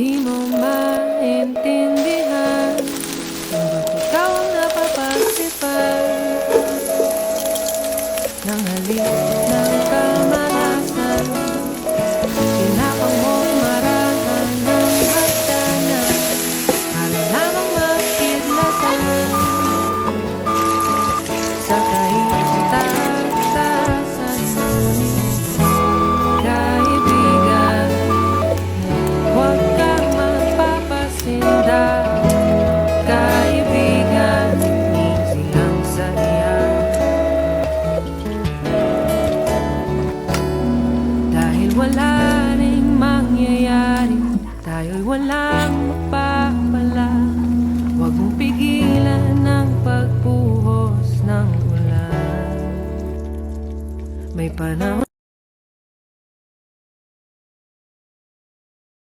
Di mo maintindihan kung ba't ikaw ang napapagsipan ng halik ng kamalasan. Tinapang mong marahan ng hagdanan para lamang makidlasan sa kaitatasan. Ngunit kaibigan, huwag kang magpapasinda. Kaibigan, easy lang sa iyan. Dahil wala ring mangyayari, tayo'y walang mapapala. Huwag mong pigilan ang pagbuhos ng ulan. May panahon